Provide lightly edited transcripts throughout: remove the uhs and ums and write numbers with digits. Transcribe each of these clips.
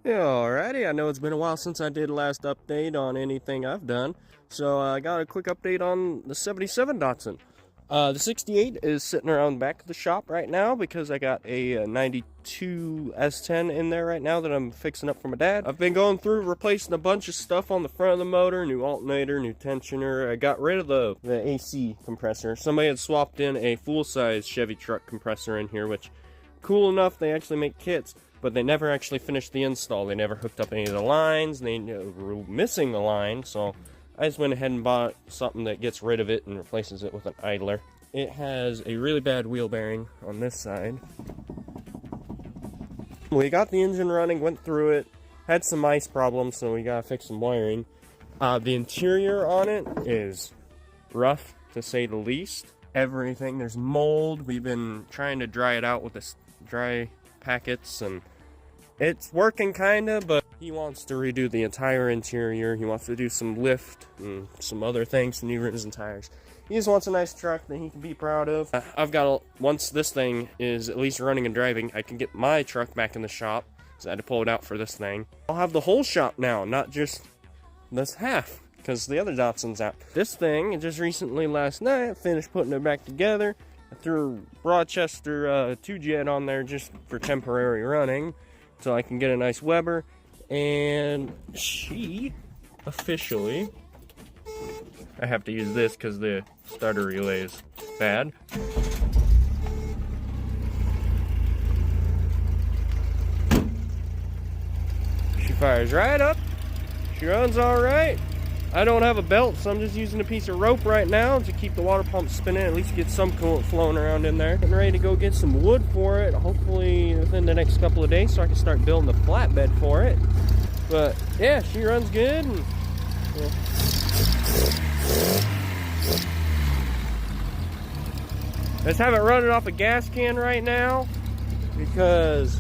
Yeah, alrighty. I know it's been a while since I did last update on anything I've done, so I got a quick update on the 77 Datsun. The 68 is sitting around the back of the shop right now because I got a 92 S10 in there right now that I'm fixing up for my dad. I've been going through replacing a bunch of stuff on the front of the motor, new alternator, new tensioner. I got rid of the AC compressor. Somebody had swapped in a full-size Chevy truck compressor in here, which cool enough, they actually make kits, but they never actually finished the install. They never hooked up any of the lines. They were missing the line, so I just went ahead and bought something that gets rid of it and replaces it with an idler. It has a really bad wheel bearing on this side. We got the engine running, went through it, had some ice problems, so we gotta fix some wiring. The interior on it is rough, to say the least. Everything, there's mold. We've been trying to dry it out with this dry packets, and it's working kinda, but he wants to redo the entire interior. He wants to do some lift and some other things, new rims and tires. He just wants a nice truck that he can be proud of. Once this thing is at least running and driving, I can get my truck back in the shop, so I had to pull it out for this thing. I'll have the whole shop now, not just this half, because the other Datsun's out. This thing, just recently last night, finished putting it back together. I threw Rochester 2-jet on there just for temporary running, so I can get a nice Weber. And she officially, I have to use this because the starter relay is bad. She fires right up. She runs all right. I don't have a belt, so I'm just using a piece of rope right now to keep the water pump spinning, at least get some coolant flowing around in there. Getting ready to go get some wood for it, hopefully within the next couple of days, so I can start building the flatbed for it. But yeah, she runs good. And, yeah. Let's have it running off a gas can right now because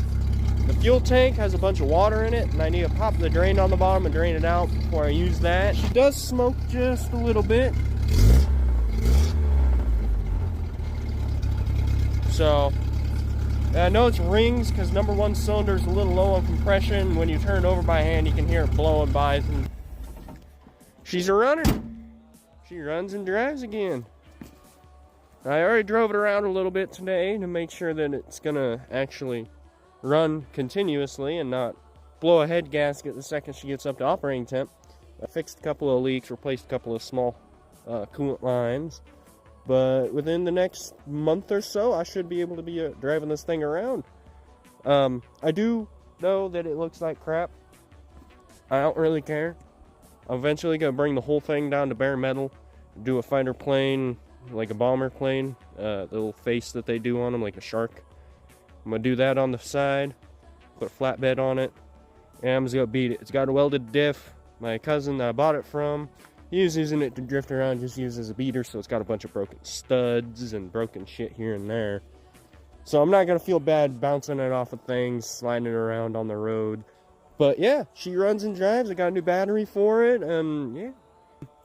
the fuel tank has a bunch of water in it, and I need to pop the drain on the bottom and drain it out before I use that. She does smoke just a little bit. So, I know it's rings because number one cylinder is a little low on compression. When you turn it over by hand, you can hear it blowing by. She's a runner. She runs and drives again. I already drove it around a little bit today to make sure that it's gonna actually run continuously and not blow a head gasket the second she gets up to operating temp. I fixed a couple of leaks, replaced a couple of small coolant lines, but within the next month or so I should be able to be driving this thing around. I do know that it looks like crap. I don't really care. I'm eventually gonna bring the whole thing down to bare metal, do a fighter plane like a bomber plane, the little face that they do on them like a shark. I'm gonna do that on the side, put a flatbed on it, and I'm just gonna beat it. It's got a welded diff. My cousin that I bought it from, he was using it to drift around, just use as a beater, so it's got a bunch of broken studs and broken shit here and there. So I'm not gonna feel bad bouncing it off of things, sliding it around on the road. But yeah, she runs and drives. I got a new battery for it, and yeah.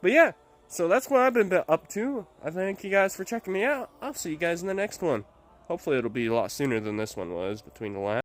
But yeah, so that's what I've been up to. I thank you guys for checking me out. I'll see you guys in the next one. Hopefully it'll be a lot sooner than this one was between the last.